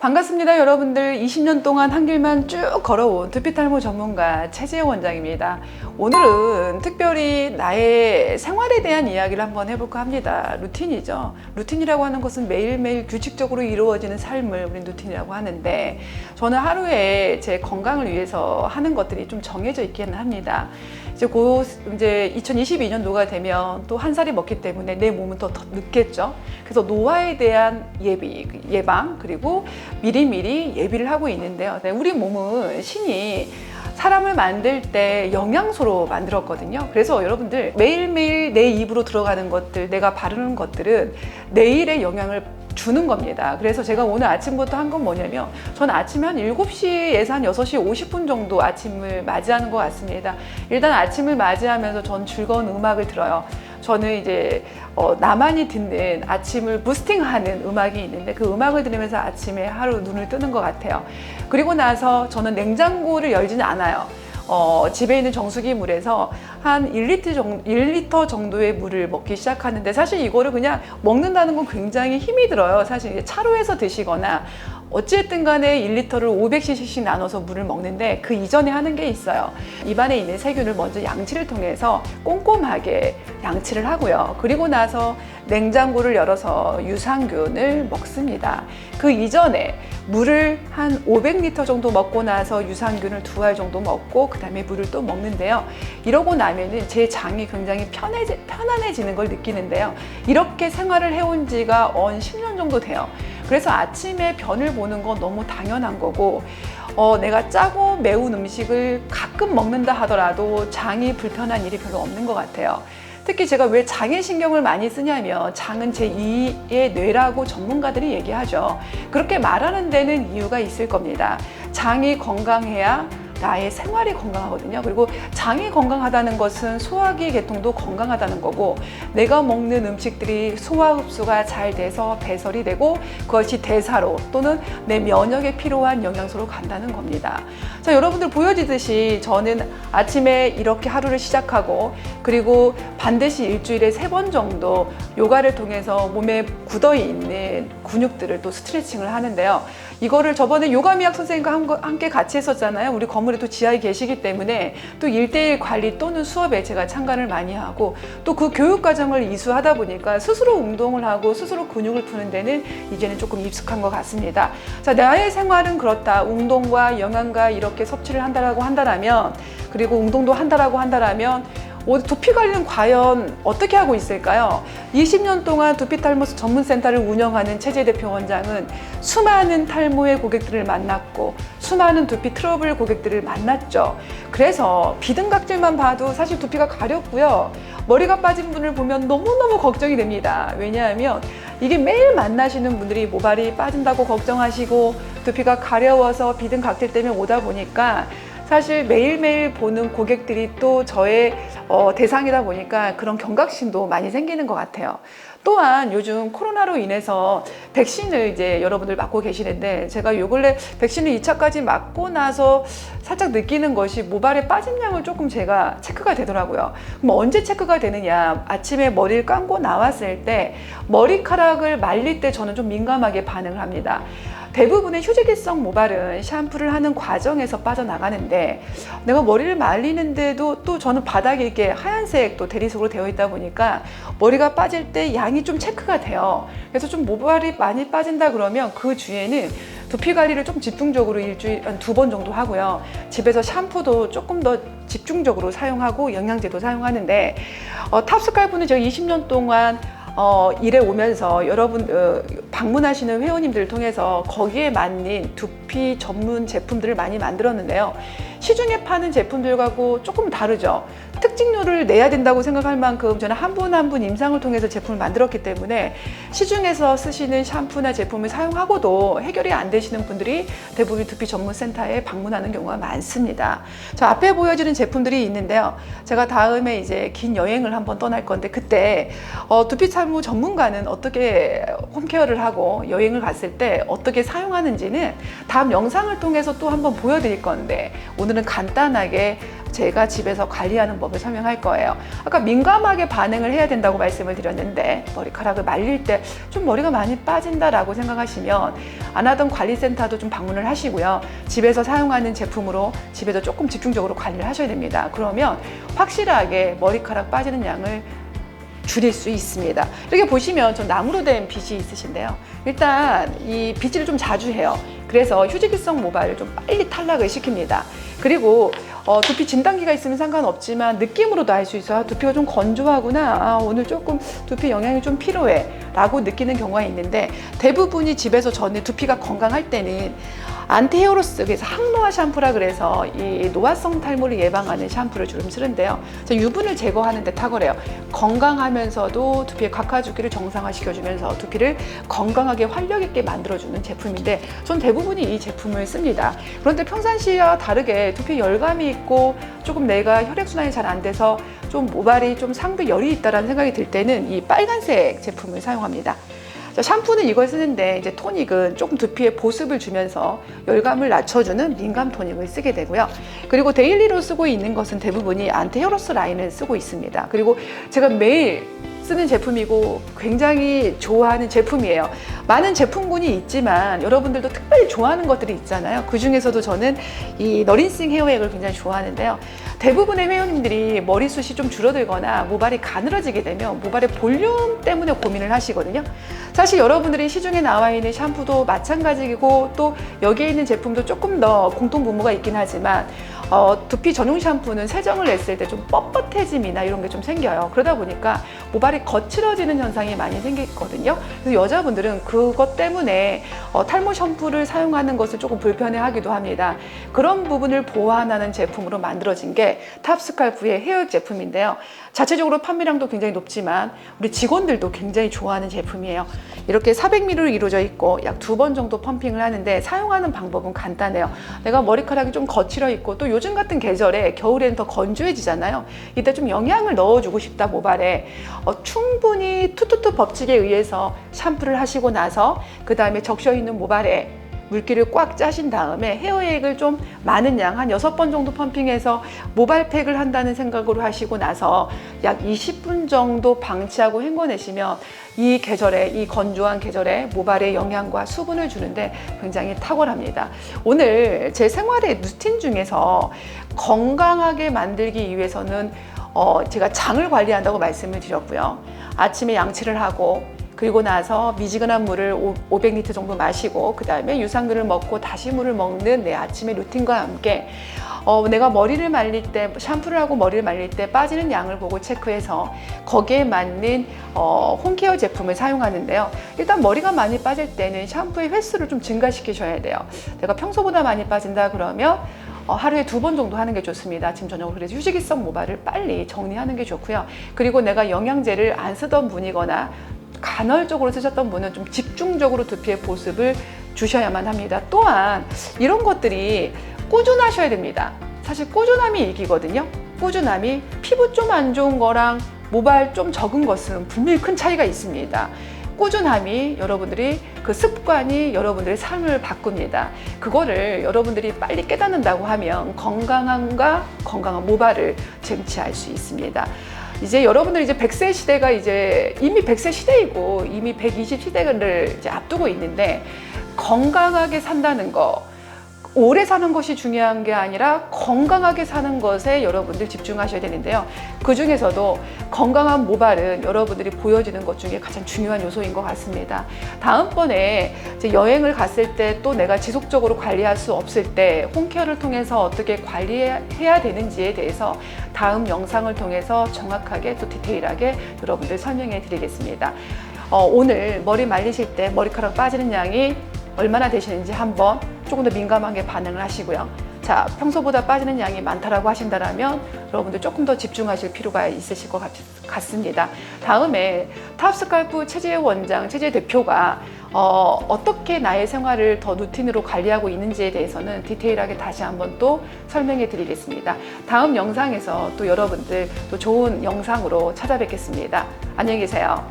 반갑습니다. 여러분들 20년 동안 한 길만 쭉 걸어온 두피탈모 전문가 최지영 원장입니다. 오늘은 특별히 나의 생활에 대한 이야기를 한번 해볼까 합니다. 루틴이죠. 루틴이라고 하는 것은 매일매일 규칙적으로 이루어지는 삶을 우리 루틴이라고 하는데, 저는 하루에 제 건강을 위해서 하는 것들이 좀 정해져 있기는 합니다. 이제 2022년도가 되면 또 한 살이 먹기 때문에 내 몸은 더 늦겠죠. 그래서 노화에 대한 예방, 그리고 미리미리 예비를 하고 있는데요. 우리 몸은 신이 사람을 만들 때 영양소로 만들었거든요. 그래서 여러분들 매일매일 내 입으로 들어가는 것들, 내가 바르는 것들은 내일의 영향을 주는 겁니다. 그래서 제가 오늘 아침부터 한 건 뭐냐면, 저는 아침에 한 7시에서 한 6시 50분 정도 아침을 맞이하는 것 같습니다. 일단 아침을 맞이하면서 전 즐거운 음악을 들어요. 저는 이제 나만이 듣는 아침을 부스팅하는 음악이 있는데, 그 음악을 들으면서 아침에 하루 눈을 뜨는 것 같아요. 그리고 나서 저는 냉장고를 열지는 않아요. 집에 있는 정수기 물에서 한 1리터 정도의 물을 먹기 시작하는데, 사실 이거를 그냥 먹는다는 건 굉장히 힘이 들어요. 사실 차로 해서 드시거나 어찌됐든 간에 1리터를 500cc씩 나눠서 물을 먹는데, 그 이전에 하는 게 있어요. 입안에 있는 세균을 먼저 양치를 통해서 꼼꼼하게 양치를 하고요. 그리고 나서 냉장고를 열어서 유산균을 먹습니다. 그 이전에 물을 한 500리터 정도 먹고 나서 유산균을 2알 정도 먹고 그 다음에 물을 또 먹는데요. 이러고 나면은 제 장이 굉장히 편안해지는 걸 느끼는데요. 이렇게 생활을 해온 지가 10년 정도 돼요. 그래서 아침에 변을 보는 건 너무 당연한 거고, 내가 짜고 매운 음식을 가끔 먹는다 하더라도 장이 불편한 일이 별로 없는 것 같아요. 특히 제가 왜 장에 신경을 많이 쓰냐면, 장은 제2의 뇌라고 전문가들이 얘기하죠. 그렇게 말하는 데는 이유가 있을 겁니다. 장이 건강해야 나의 생활이 건강하거든요. 그리고 장이 건강하다는 것은 소화기 계통도 건강하다는 거고, 내가 먹는 음식들이 소화 흡수가 잘 돼서 배설이 되고, 그것이 대사로 또는 내 면역에 필요한 영양소로 간다는 겁니다. 자, 여러분들 보여지듯이 저는 아침에 이렇게 하루를 시작하고, 그리고 반드시 일주일에 3번 정도 요가를 통해서 몸에 굳어있는 근육들을 또 스트레칭을 하는데요. 이거를 저번에 요가미학 선생님과 함께 같이 했었잖아요. 우리 건물에 또 지하에 계시기 때문에 또 1:1 관리 또는 수업에 제가 참가를 많이 하고, 또 그 교육 과정을 이수하다 보니까 스스로 운동을 하고 스스로 근육을 푸는 데는 이제는 조금 익숙한 것 같습니다. 자, 나의 생활은 그렇다. 운동과 영양가 이렇게 섭취를 한다라면, 그리고 운동도 한다라고 한다라면, 두피 관리는 과연 어떻게 하고 있을까요? 20년 동안 두피탈모 전문센터를 운영하는 최재 대표 원장은 수많은 탈모의 고객들을 만났고, 수많은 두피 트러블 고객들을 만났죠. 그래서 비등각질만 봐도 사실 두피가 가렵고요. 머리가 빠진 분을 보면 너무너무 걱정이 됩니다. 왜냐하면 이게 매일 만나시는 분들이 모발이 빠진다고 걱정하시고, 두피가 가려워서 비등각질 때문에 오다 보니까, 사실 매일매일 보는 고객들이 또 저의 대상이다 보니까 그런 경각심도 많이 생기는 것 같아요. 또한 요즘 코로나로 인해서 백신을 이제 여러분들 맞고 계시는데, 제가 요 근래 백신을 2차까지 맞고 나서 살짝 느끼는 것이 모발에 빠진 양을 조금 제가 체크가 되더라고요. 그럼 언제 체크가 되느냐? 아침에 머리를 감고 나왔을 때, 머리카락을 말릴 때 저는 좀 민감하게 반응을 합니다. 대부분의 휴지기성 모발은 샴푸를 하는 과정에서 빠져나가는데, 내가 머리를 말리는데도 또 저는 바닥에 이렇게 하얀색 또 대리석으로 되어 있다 보니까 머리가 빠질 때 양이 좀 체크가 돼요. 그래서 좀 모발이 많이 빠진다 그러면 그 주에는 두피 관리를 좀 집중적으로 일주일에 한 2번 정도 하고요. 집에서 샴푸도 조금 더 집중적으로 사용하고 영양제도 사용하는데, 탑스칼프는 제가 20년 동안 일해 오면서 여러분 방문하시는 회원님들을 통해서 거기에 맞는 두피 전문 제품들을 많이 만들었는데요. 시중에 파는 제품들하고 조금 다르죠. 특징률을 내야 된다고 생각할 만큼 저는 한 분 한 분 임상을 통해서 제품을 만들었기 때문에, 시중에서 쓰시는 샴푸나 제품을 사용하고도 해결이 안 되시는 분들이 대부분 두피 전문센터에 방문하는 경우가 많습니다. 저 앞에 보여지는 제품들이 있는데요. 제가 다음에 이제 긴 여행을 한번 떠날 건데, 그때 두피 탈모 전문가는 어떻게 홈케어를 하고 여행을 갔을 때 어떻게 사용하는지는 다음 영상을 통해서 또 한번 보여드릴 건데, 오늘은 간단하게 제가 집에서 관리하는 법을 설명할 거예요. 아까 민감하게 반응을 해야 된다고 말씀을 드렸는데 머리카락을 말릴 때 좀 머리가 많이 빠진다라고 생각하시면 안 하던 관리센터도 좀 방문을 하시고요. 집에서 사용하는 제품으로 집에서 조금 집중적으로 관리를 하셔야 됩니다. 그러면 확실하게 머리카락 빠지는 양을 줄일 수 있습니다. 이렇게 보시면 전 나무로 된 빗이 있으신데요. 일단 이 빗질을 좀 자주 해요. 그래서 휴지기성 모발을 좀 빨리 탈락을 시킵니다. 그리고 두피 진단기가 있으면 상관없지만 느낌으로도 알 수 있어요. 두피가 좀 건조하구나. 오늘 조금 두피 영양이 좀 필요해 라고 느끼는 경우가 있는데 대부분이 집에서 저는 두피가 건강할 때는 안티헤어로스, 그래서 항노화 샴푸라 그래서 이 노화성 탈모를 예방하는 샴푸를 주로 쓰는데요. 유분을 제거하는 데 탁월해요. 건강하면서도 두피의 각화주기를 정상화시켜주면서 두피를 건강하게 활력 있게 만들어주는 제품인데 전 대부분이 이 제품을 씁니다. 그런데 평상시와 다르게 두피에 열감이 있고 조금 내가 혈액순환이 잘 안 돼서 좀 모발이 좀 상부에 열이 있다라는 생각이 들 때는 이 빨간색 제품을 사용합니다. 샴푸는 이걸 쓰는데 이제 토닉은 조금 두피에 보습을 주면서 열감을 낮춰주는 민감 토닉을 쓰게 되고요. 그리고 데일리로 쓰고 있는 것은 대부분이 안티헤어로스 라인을 쓰고 있습니다. 그리고 제가 매일 쓰는 제품이고 굉장히 좋아하는 제품이에요. 많은 제품군이 있지만 여러분들도 특별히 좋아하는 것들이 있잖아요. 그 중에서도 저는 이 너린싱 헤어액을 굉장히 좋아하는데요. 대부분의 회원님들이 머리숱이 좀 줄어들거나 모발이 가늘어지게 되면 모발의 볼륨 때문에 고민을 하시거든요. 사실 여러분들이 시중에 나와 있는 샴푸도 마찬가지고 또 여기에 있는 제품도 조금 더 공통분모가 있긴 하지만 두피 전용 샴푸는 세정을 냈을 때 좀 뻣뻣해짐이나 이런 게 좀 생겨요. 그러다 보니까 모발이 거칠어지는 현상이 많이 생기거든요. 그래서 여자분들은 그것 때문에 탈모 샴푸를 사용하는 것을 조금 불편해하기도 합니다. 그런 부분을 보완하는 제품으로 만들어진 게 탑스칼프의 헤어액 제품인데요. 자체적으로 판매량도 굉장히 높지만 우리 직원들도 굉장히 좋아하는 제품이에요. 이렇게 400ml로 이루어져 있고 약 2번 정도 펌핑을 하는데 사용하는 방법은 간단해요. 내가 머리카락이 좀 거칠어 있고 또 요즘 같은 계절에 겨울에는 더 건조해지잖아요. 이때 좀 영양을 넣어주고 싶다 모발에 충분히 투투투 법칙에 의해서 샴푸를 하시고 나서 그 다음에 적셔있는 모발에 물기를 꽉 짜신 다음에 헤어액을 좀 많은 양 한 6번 정도 펌핑해서 모발팩을 한다는 생각으로 하시고 나서 약 20분 정도 방치하고 헹궈내시면 이 계절에, 이 건조한 계절에 모발에 영양과 수분을 주는데 굉장히 탁월합니다. 오늘 제 생활의 루틴 중에서 건강하게 만들기 위해서는 제가 장을 관리한다고 말씀을 드렸고요. 아침에 양치를 하고 그리고 나서 미지근한 물을 500리터 정도 마시고 그 다음에 유산균을 먹고 다시 물을 먹는 내 아침의 루틴과 함께 내가 머리를 말릴 때 샴푸를 하고 머리를 말릴 때 빠지는 양을 보고 체크해서 거기에 맞는 홈케어 제품을 사용하는데요. 일단 머리가 많이 빠질 때는 샴푸의 횟수를 좀 증가시키셔야 돼요. 내가 평소보다 많이 빠진다 그러면 하루에 2번 정도 하는 게 좋습니다. 아침 저녁으로. 그래서 휴지기성 모발을 빨리 정리하는 게 좋고요. 그리고 내가 영양제를 안 쓰던 분이거나 간헐적으로 쓰셨던 분은 좀 집중적으로 두피의 보습을 주셔야만 합니다. 또한 이런 것들이 꾸준하셔야 됩니다. 사실 꾸준함이 이기거든요. 꾸준함이 피부 좀 안 좋은 거랑 모발 좀 적은 것은 분명히 큰 차이가 있습니다. 꾸준함이 여러분들이 그 습관이 여러분들의 삶을 바꿉니다. 그거를 여러분들이 빨리 깨닫는다고 하면 건강함과 건강한 모발을 쟁취할 수 있습니다. 이제 여러분들 이제 100세 시대가 이제 이미 100세 시대이고 이미 120 시대를 이제 앞두고 있는데 건강하게 산다는 거, 오래 사는 것이 중요한 게 아니라 건강하게 사는 것에 여러분들 집중하셔야 되는데요. 그 중에서도 건강한 모발은 여러분들이 보여지는 것 중에 가장 중요한 요소인 것 같습니다. 다음번에 이제 여행을 갔을 때 또 내가 지속적으로 관리할 수 없을 때 홈케어를 통해서 어떻게 관리해야 되는지에 대해서 다음 영상을 통해서 정확하게 또 디테일하게 여러분들 설명해 드리겠습니다. 오늘 머리 말리실 때 머리카락 빠지는 양이 얼마나 되시는지 한번 조금 더 민감하게 반응을 하시고요. 자, 평소보다 빠지는 양이 많다라고 하신다면 여러분들 조금 더 집중하실 필요가 있으실 것 같습니다. 다음에 탑스칼프 최재혜 원장, 최재혜 대표가 어떻게 나의 생활을 더 루틴으로 관리하고 있는지에 대해서는 디테일하게 다시 한번 또 설명해 드리겠습니다. 다음 영상에서 또 여러분들 또 좋은 영상으로 찾아뵙겠습니다. 안녕히 계세요.